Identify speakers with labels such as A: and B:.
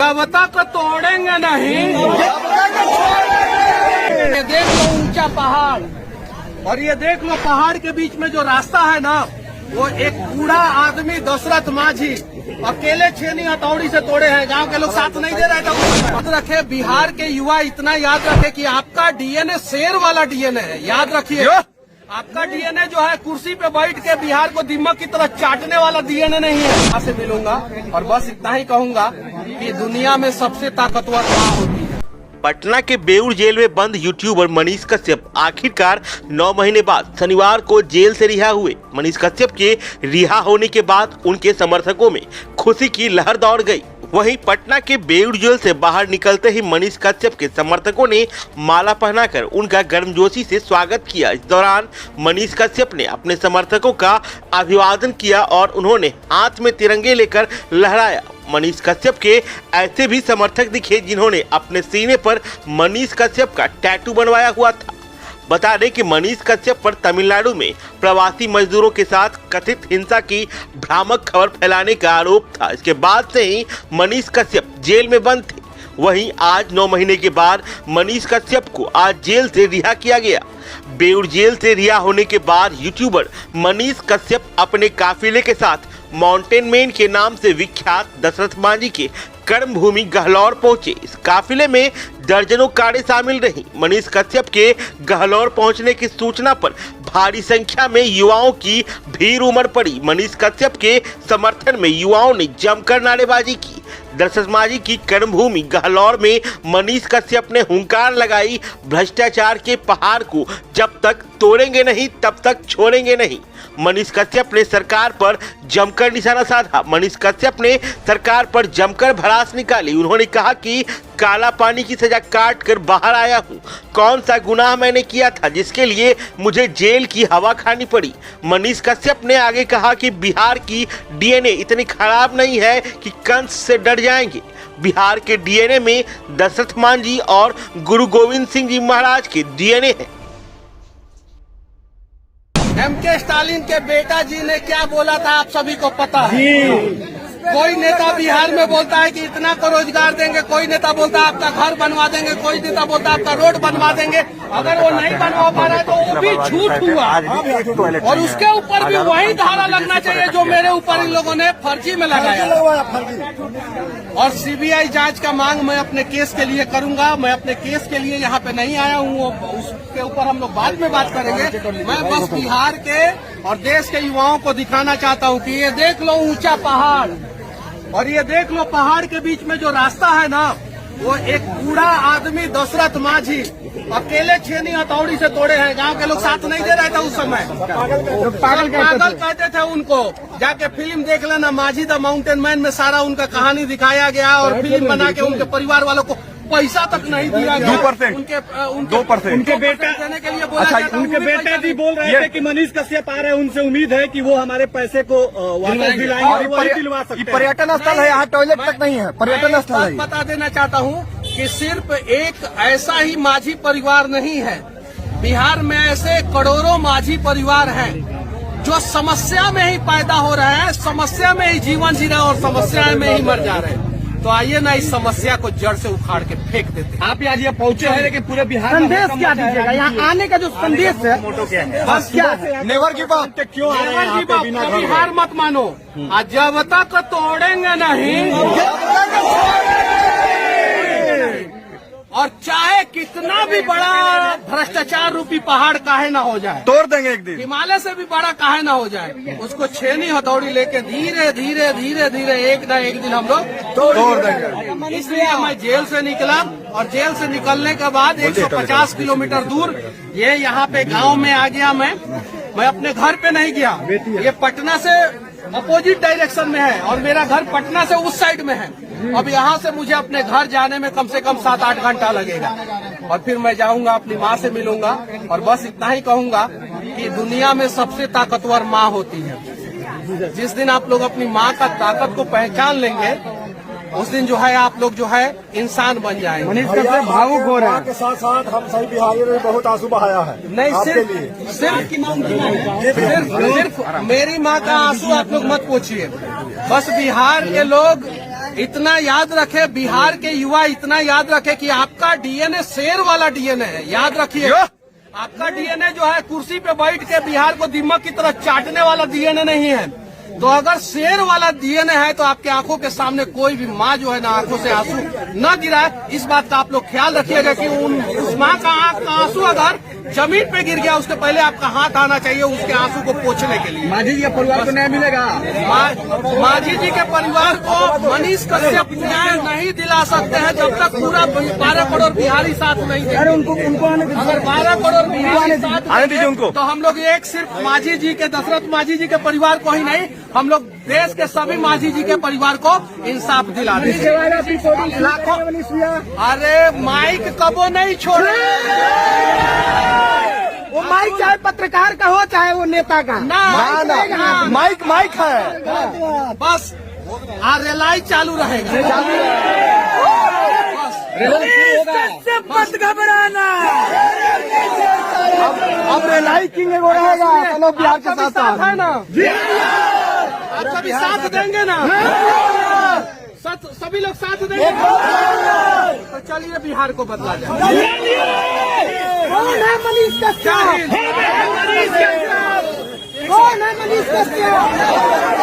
A: जब तक तोड़ेंगे नहीं, ये देख लो ऊंचा पहाड़, और ये देख लो पहाड़ के बीच में जो रास्ता है ना, वो एक बूढ़ा आदमी दशरथ मांझी अकेले छेनी हथौड़ी से तोड़े हैं। गांव के लोग साथ नहीं दे रहे थे। याद रखे, बिहार के युवा इतना याद रखे कि आपका डीएनए शेर वाला डीएनए है। याद रखिए, आपका डीएनए जो है कुर्सी पे बैठ के बिहार को दीमक की तरह चाटने वाला डीएनए नहीं है। यहाँ से मिलूंगा और बस इतना ही कहूंगा कि दुनिया में सबसे ताकतवर माँ होती है।
B: पटना के बेउर जेल में बंद यूट्यूबर मनीष कश्यप आखिरकार 9 महीने बाद शनिवार को जेल से रिहा हुए। मनीष कश्यप के रिहा होने के बाद उनके समर्थकों में खुशी की लहर दौड़ गई। वहीं पटना के बेउर जेल से बाहर निकलते ही मनीष कश्यप के समर्थकों ने माला पहनाकर उनका गर्मजोशी से स्वागत किया। इस दौरान मनीष कश्यप ने अपने समर्थकों का अभिवादन किया और उन्होंने हाथ में तिरंगे लेकर लहराया। मनीष कश्यप के ऐसे भी समर्थक दिखे जिन्होंने अपने सीने पर मनीष कश्यप का टैटू बनवाया हुआ था। बता दें कि मनीष कश्यप पर तमिलनाडु में प्रवासी मजदूरों के साथ कथित हिंसा की भ्रामक खबर फैलाने का आरोप था। इसके बाद से ही मनीष कश्यप जेल में बंद थे। वहीं आज 9 महीने के बाद मनीष कश्यप को आज जेल से रिहा किया गया। बेउर जेल से रिहा होने के बाद यूट्यूबर मनीष कश्यप अपने काफिले के साथ माउंटेन मैन के नाम से विख्यात दशरथ मांझी के कर्म भूमि गहलौर पहुंचे। इस काफिले में दर्जनों कारें शामिल रहीं। मनीष कश्यप के गहलौर पहुंचने की सूचना पर भारी संख्या में युवाओं की भीड़ उमड़ पड़ी। मनीष कश्यप के समर्थन में युवाओं ने जमकर नारेबाजी की। दशरथ मांझी की कर्मभूमि गहलौर में मनीष कश्यप ने हुंकार लगाई, भ्रष्टाचार के पहाड़ को जब तक तोड़ेंगे नहीं तब तक छोड़ेंगे नहीं। मनीष कश्यप ने सरकार पर जमकर निशाना साधा। मनीष कश्यप ने सरकार पर जमकर भड़ास निकाली। उन्होंने कहा कि काला पानी की सजा काट कर बाहर आया हूं। कौन सा गुनाह मैंने किया था जिसके लिए मुझे जेल की हवा खानी पड़ी। मनीष कश्यप ने आगे कहा कि बिहार की डीएनए इतनी खराब नहीं है कि कंस से डर जाएंगे। बिहार के डीएनए में दशरथ मांझी और गुरु गोविंद सिंह जी महाराज के डीएनए है।
A: एमके स्टालिन के बेटा जी ने क्या बोला था आप सभी को पता है। कोई नेता बिहार में बोलता है कि इतना को रोजगार देंगे, कोई नेता बोलता है आपका घर बनवा देंगे, कोई नेता बोलता है आपका रोड बनवा देंगे। अगर वो नहीं बनवा पा रहा है तो वो भी झूठ हुआ, और उसके ऊपर भी वही धारा लगना चाहिए जो मेरे ऊपर इन लोगों ने फर्जी में लगाया। और सीबीआई जांच का मांग मैं अपने केस के लिए करूंगा। मैं अपने केस के लिए यहाँ पे नहीं आया हूँ, उसके ऊपर हम लोग बाद में बात करेंगे। मैं बस बिहार के और देश के युवाओं को दिखाना चाहता हूँ कि ये देख लो ऊंचा पहाड़, और ये देख लो पहाड़ के बीच में जो रास्ता है ना, वो एक बूढ़ा आदमी दशरथ मांझी अकेले छेनी हथौड़ी से तोड़े हैं। गांव के लोग साथ नहीं दे रहे थे उस समय, पागल कहते थे उनको। जाके फिल्म देख लेना, मांझी द माउंटेन मैन में सारा उनका कहानी दिखाया गया, और फिल्म बना के उनके परिवार वालों को पैसा तक नहीं दिया गया।
C: 2% उनके बेटा
A: देने के लिए बोला।
C: अच्छा, उनके बेटा जी बोल रहे थे कि मनीष कश्यप आ रहे हैं, उनसे उम्मीद है कि वो हमारे पैसे को वापस दिलाएंगे, वही दिलवा सकते हैं।
D: पर्यटन स्थल है, यहाँ टॉयलेट तक नहीं है, पर्यटन स्थल है।
A: बता देना चाहता हूँ कि सिर्फ एक ऐसा ही मांझी परिवार नहीं है, बिहार में ऐसे करोड़ों मांझी परिवार हैं जो समस्या में ही पैदा हो रहे हैं, समस्या में ही जीवन जी रहे हैं और समस्या में ही मर जा रहे हैं। तो आइए ना इस समस्या को जड़ से उखाड़ के फेंक देते हैं।
C: आप आज ये पहुंचे हैं लेकिन पूरे बिहार
D: संदेश क्या दीजिएगा? यहाँ आने का जो संदेश है बस क्या है? Never give up.
C: क्यों आ रहे हैं यहाँ पे बिना
A: कभी हार मत मानो, जब तक तोड़ेंगे नहीं, और चाहे कितना भी बड़ा भ्रष्टाचार रूपी पहाड़ काहे ना हो जाए,
D: तोड़ देंगे एक दिन।
A: हिमालय से भी बड़ा काहे ना हो जाए, उसको छेनी हथौड़ी लेके धीरे धीरे धीरे धीरे एक न एक दिन हम लोग
D: तोड़ देंगे।
A: इसलिए मैं जेल से निकला, और जेल से निकलने के बाद 150 किलोमीटर दूर ये यहाँ पे गांव में आ गया। मैं अपने घर पे नहीं गया, ये पटना से अपोजिट डायरेक्शन में है और मेरा घर पटना से उस साइड में है। अब यहाँ से मुझे अपने घर जाने में कम से कम 7-8 घंटा लगेगा, और फिर मैं जाऊंगा अपनी माँ से मिलूंगा। और बस इतना ही कहूंगा कि दुनिया में सबसे ताकतवर माँ होती है। जिस दिन आप लोग अपनी माँ का ताकत को पहचान लेंगे, उस दिन जो है आप लोग जो है इंसान बन जाएंगे।
D: मनीष कश्यप भावुक हो रहे हैं। के साथ साथ हम सही बिहारियों ने बहुत आंसू बहाया है।
A: नहीं, सिर्फ मेरी माँ का आंसू आप लोग मत पूछिए। बस बिहार के लोग इतना याद रखे, बिहार के युवा इतना याद रखे कि आपका डीएनए शेर वाला डीएनए है। याद रखिए, आपका डीएनए जो है कुर्सी पे बैठ के बिहार को दीमक की तरह चाटने वाला डीएनए नहीं है। तो अगर शेर वाला डीएनए है तो आपके आंखों के सामने कोई भी माँ जो है ना आंखों से आंसू न गिराए। इस बात का आप लोग ख्याल रखिएगा कि उस माँ का आंख का आंसू अगर जमीन पे गिर गया उसके पहले आपका हाथ आना चाहिए उसके आंसू को पोंछने के लिए।
C: माझी जी के परिवार को न्याय मिलेगा?
A: माझी जी के परिवार को मनीष कश्यप न्याय नहीं दिला सकते हैं जब तक पूरा 12 करोड़ बिहारी साथ नहीं देंगे।
C: अरे उनको
A: अगर 12 करोड़ बिहारी साथ
C: आने दीजिए उनको।
A: तो हम लोग एक सिर्फ माझी जी के, दशरथ माझी जी के परिवार को ही नहीं, हम लोग देश के सभी माझी जी के परिवार को इंसाफ दिला देंगे। अरे माइक कबो नहीं छोड़े,
D: वो माइक चाहे पत्रकार का हो चाहे वो नेता का,
A: ना
C: माइक है।
A: बस रेलाई चालू रहेगा।
D: मत घबराना,
C: अब रेलाई किंग एगो रहेगा, चलो बिहार के साथ साथ
A: है ना, आप सभी साथ देंगे ना, सभी लोग साथ देंगे तो चलिए बिहार को बदला जाए।
D: कौन है मनीष कश्यप? कौन है मनीष कश्यप?